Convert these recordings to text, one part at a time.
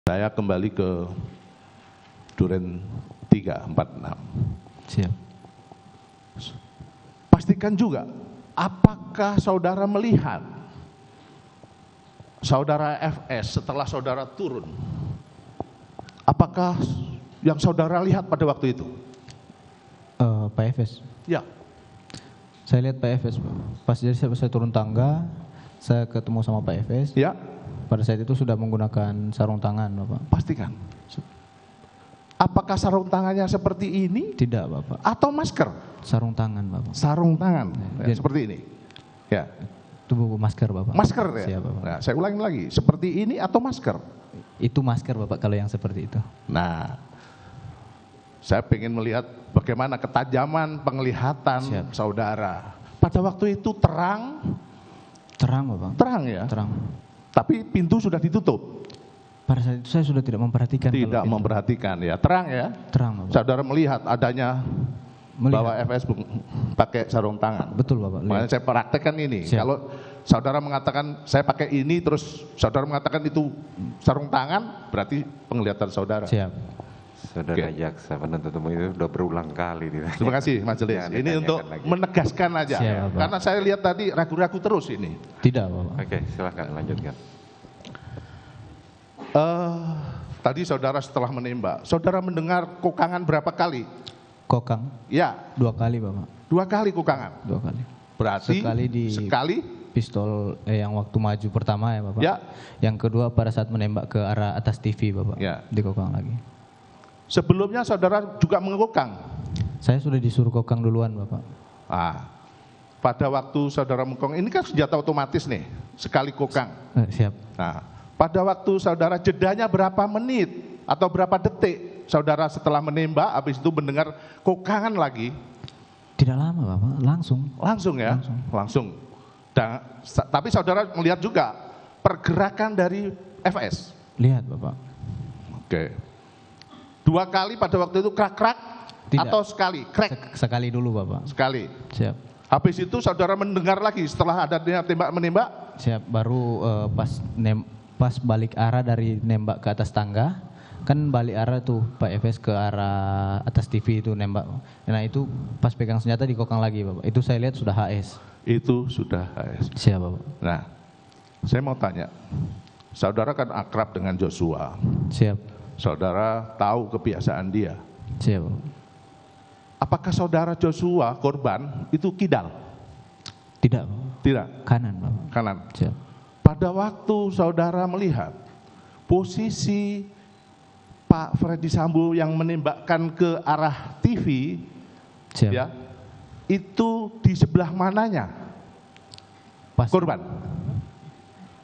Saya kembali ke Duren 346. Siap. Pastikan juga, apakah saudara melihat saudara FS setelah saudara turun? Apakah yang saudara lihat pada waktu itu? Pak Efes. Ya. Saya lihat Pak Efes. Pas jadi saya turun tangga, saya ketemu sama Pak Efes. Ya. Pada saat itu sudah menggunakan sarung tangan, Bapak. Pastikan. Apakah sarung tangannya seperti ini? Tidak, Bapak. Atau masker? Sarung tangan, Bapak. Sarung tangan, ya, Jadi- seperti ini. Ya. Itu masker, Bapak. Masker ya. Siap, Bapak. Nah, saya ulangi lagi, seperti ini atau masker? Itu masker, Bapak, kalau yang seperti itu. Nah, saya ingin melihat bagaimana ketajaman penglihatan Siap. saudara. Pada waktu itu terang, Terang, Bapak. terang ya. Terang. Tapi pintu sudah ditutup. Pada saat itu saya sudah tidak memperhatikan. Tidak kalau itu. memperhatikan ya. Terang ya. Terang, Bapak. Saudara melihat adanya bahwa FS pakai sarung tangan. Betul, Bapak. Makanya saya praktekkan ini. Siap. Kalau saudara mengatakan saya pakai ini, terus saudara mengatakan itu sarung tangan, berarti penglihatan saudara. Siap. Saudara Oke. jaksa penuntut umum itu sudah berulang kali ditanya. Terima kasih majelis. Ya, Ini ditanyakan untuk lagi. menegaskan aja. Siap, Bapak. Karena saya lihat tadi ragu-ragu terus ini. Tidak, Bapak. Oke, silahkan lanjutkan. Tadi saudara setelah menembak, saudara mendengar kokangan berapa kali? Kokang. Ya, 2 kali, Bapak. 2 kali kokangan. 2 kali. Berarti sekali Pistol yang waktu maju pertama ya, Bapak. Ya. Yang kedua pada saat menembak ke arah atas TV, Bapak. Ya. Dikokang lagi. sebelumnya saudara juga mengekokang. Saya sudah disuruh kokang duluan, Bapak. Pada waktu saudara mengekokang, ini kan senjata otomatis nih, sekali kokang. Siap. Nah, pada waktu saudara jedanya berapa menit atau berapa detik saudara setelah menembak, habis itu mendengar kokangan lagi, Tidak lama, Bapak. Langsung. langsung ya, langsung. Tapi saudara melihat juga pergerakan dari FS. Lihat, Bapak. Oke. 2 kali pada waktu itu krak-krak Tidak. atau sekali, krek Sekali dulu, Bapak. sekali. Siap. Habis itu saudara mendengar lagi setelah ada tembak menembak. Siap. Baru pas balik arah dari nembak ke atas tangga, kan balik arah tuh Pak Efes ke arah atas TV itu nembak. Nah itu pas pegang senjata dikokang lagi, Bapak. Itu saya lihat sudah HS. Itu sudah HS. Siap, Bapak. Nah, saya mau tanya, saudara kan akrab dengan Joshua, Siap. saudara tahu kebiasaan dia. Siap, Bapak. Apakah saudara Joshua korban itu kidal? Tidak, Bapak. Tidak, Kanan, Bapak. kanan. Siap. Pada waktu saudara melihat posisi Pak Freddy Sambo yang menembakkan ke arah TV, Siap. ya, itu di sebelah mananya Pas. korban?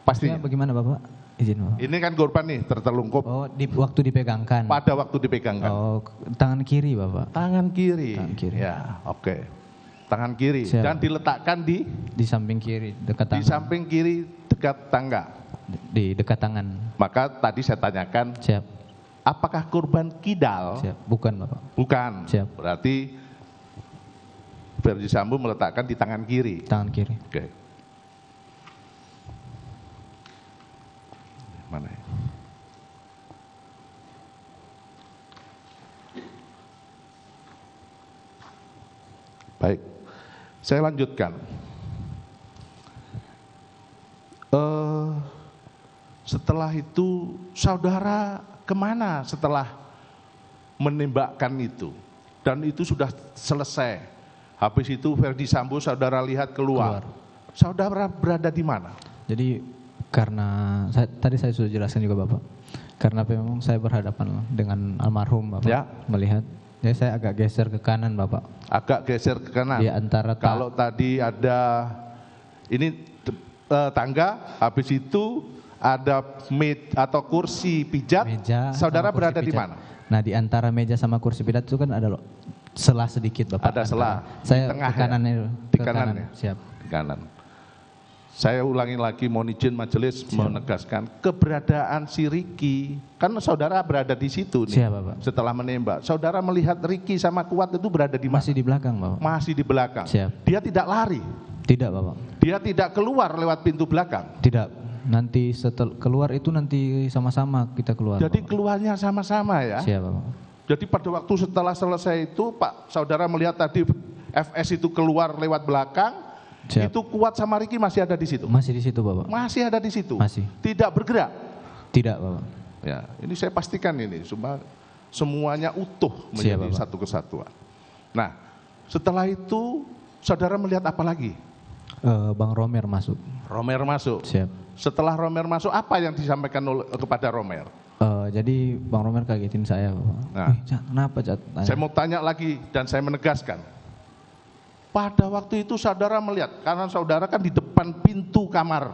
Pastinya. Ya, bagaimana, Bapak? Izin, Bapak. Ini kan korban nih tertelungkup Oh, waktu dipegangkan. pada waktu dipegangkan. Oh, tangan kiri, Bapak. Tangan kiri. Tangan kiri. Ya, oke. Tangan kiri Siap. dan diletakkan di Di samping kiri, dekat tangan. samping kiri dekat tangga. Di dekat tangan. Maka tadi saya tanyakan, Siap. apakah korban kidal? Siap. Bukan, Bapak. Bukan. Siap. Berarti Ferdi Sambo meletakkan di tangan kiri. Tangan kiri. Oke. Mana ya? Baik, saya lanjutkan. Setelah itu saudara kemana setelah menembakkan itu? Dan itu sudah selesai. Habis itu Ferdi Sambo saudara lihat keluar. Saudara berada di mana? Jadi karena tadi saya sudah jelaskan juga, Bapak. Karena memang saya berhadapan dengan almarhum, Bapak. Ya. Melihat, jadi saya agak geser ke kanan, Bapak. Agak geser ke kanan. Di antara Kalau tadi ada ini tangga, habis itu ada atau kursi pijat, meja, saudara sama kursi berada di pijat. mana? Nah, di antara meja sama kursi pijat itu kan ada selah sedikit, Bapak. Ada selah. Saya Di tengah ke ya? kanan itu. Di Ke kanan ya? Siap. Di kanan. Saya ulangi lagi, mohon izin majelis menegaskan keberadaan si Ricky. Kan saudara berada di situ nih. Siap, Bapak. Setelah menembak, saudara melihat Ricky sama Kuat itu berada di mana? Masih di belakang, Bapak. Masih di belakang. Siap. Dia tidak lari. Tidak, Bapak. Dia tidak keluar lewat pintu belakang. Tidak. Nanti setelah keluar itu nanti sama-sama kita keluar. Jadi Bapak. keluarnya sama-sama ya. Siap Bapak. Jadi pada waktu setelah selesai itu Pak saudara melihat tadi FS itu keluar lewat belakang, Siap. itu Kuat sama Riki masih ada di situ. Masih di situ Bapak? Masih ada di situ. Masih. Tidak bergerak. Tidak Bapak. Ya, ini saya pastikan ini semuanya utuh Siap, menjadi Bapak. satu kesatuan. Nah, setelah itu saudara melihat apa lagi? Bang Romer masuk. Romer masuk. Siap. Setelah Romer masuk, apa yang disampaikan kepada Romer? Jadi Bang Romer kagetin saya Bapak. Nah. Wih, Cat, kenapa Cat? Tanya. Saya mau tanya lagi dan saya menegaskan. Pada waktu itu saudara melihat, karena saudara kan di depan pintu kamar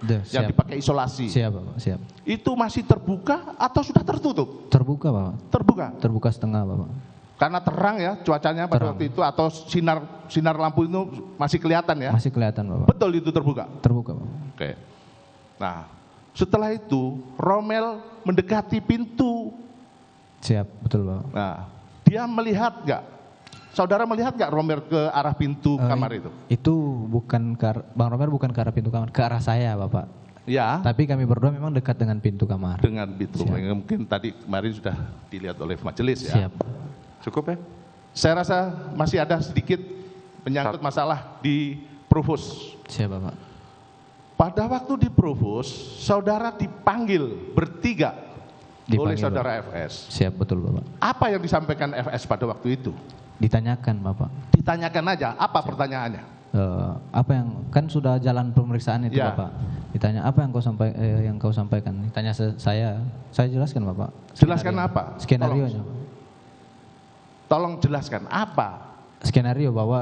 yang Siap. dipakai isolasi. Siap Bapak, siap. Itu masih terbuka atau sudah tertutup? Terbuka Bapak. Terbuka. Terbuka setengah Bapak. Karena terang ya cuacanya pada Terang. waktu itu atau sinar lampu itu masih kelihatan ya? Masih kelihatan Bapak. Betul itu terbuka. Terbuka Bapak. Oke. Nah, setelah itu Romel mendekati pintu. Siap, betul Bapak. Nah, dia melihat nggak? Saudara melihat nggak Romel ke arah pintu kamar itu? Itu bukan Bang Romer bukan ke arah pintu kamar, ke arah saya Bapak. Ya. Tapi kami berdua memang dekat dengan pintu kamar. Dengan pintu. Siap. Mungkin tadi kemarin sudah dilihat oleh majelis ya. Siap. Cukup ya? Saya rasa masih ada sedikit menyangkut masalah di Provos. Siap Bapak. Pada waktu di Provos, saudara dipanggil bertiga oleh Dipanggil, saudara FS. Siap, betul Bapak. Apa yang disampaikan FS pada waktu itu? Ditanyakan Bapak. Ditanyakan aja, apa pertanyaannya? Apa yang kan sudah jalan pemeriksaan itu Ya. Bapak. Ditanya apa yang kau sampaikan? Ditanya saya jelaskan Bapak. Jelaskan Skenario. apa? Skenario-nya. Tolong jelaskan apa? Skenario bahwa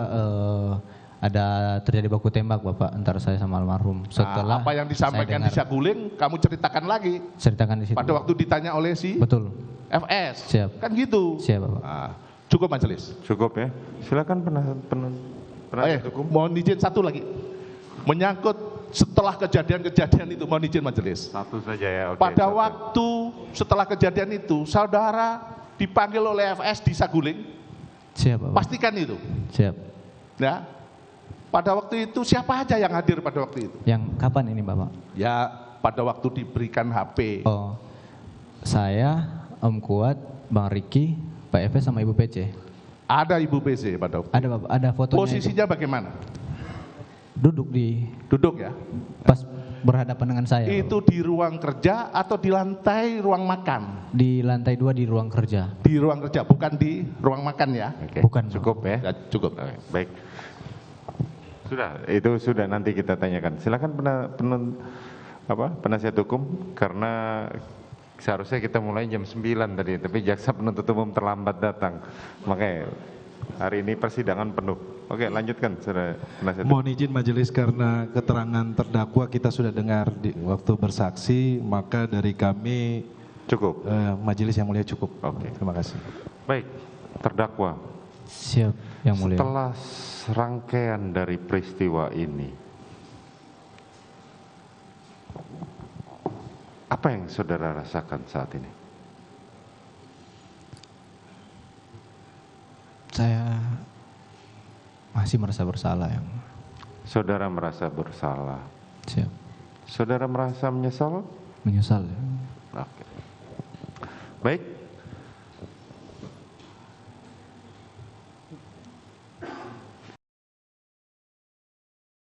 ada terjadi baku tembak Bapak antara saya sama almarhum. Setelah Apa yang disampaikan di saya Saguling, kamu ceritakan lagi ceritakan di situ. pada waktu ditanya oleh si Betul. FS. Siap. Kan gitu. Siap Bapak. Nah, cukup majelis. Cukup ya? Silakan penasihat hukum. Mohon izin satu lagi. Menyangkut setelah kejadian-kejadian itu, mohon izin majelis. Satu saja ya. Oke, Pada satu. waktu setelah kejadian itu, saudara dipanggil oleh FS di Saguling, Siap Bapak. pastikan itu. Siap. Ya. Pada waktu itu siapa aja yang hadir pada waktu itu? Yang kapan ini Bapak? Ya, pada waktu diberikan HP. Oh, saya, Om Kuat, Bang Riki, Pak Efes sama Ibu PC. Ada Ibu PC pada waktu. Ada Bapak, ada fotonya. Posisinya bagaimana? Duduk di Duduk ya. pas berhadapan dengan saya. Itu di ruang kerja atau di lantai ruang makan? Di lantai 2 di ruang kerja. Di ruang kerja, bukan di ruang makan ya. Oke, Bukan, cukup ya. Ya, cukup. Oke, baik. Sudah, itu sudah nanti kita tanyakan. Silakan penasihat hukum, karena seharusnya kita mulai jam 9 tadi, tapi jaksa penuntut umum terlambat datang. Makanya hari ini persidangan penuh. Oke, lanjutkan saudara penasihat hukum. Mohon izin majelis, karena keterangan terdakwa kita sudah dengar di waktu bersaksi, maka dari kami Cukup. majelis yang mulia cukup. Oke. Terima kasih. Baik, terdakwa. Siap, yang mulia. Setelah rangkaian dari peristiwa ini, apa yang saudara rasakan saat ini? Saya masih merasa bersalah yang. Saudara merasa bersalah. Siap. Saudara merasa menyesal? Menyesal ya. Oke. Baik,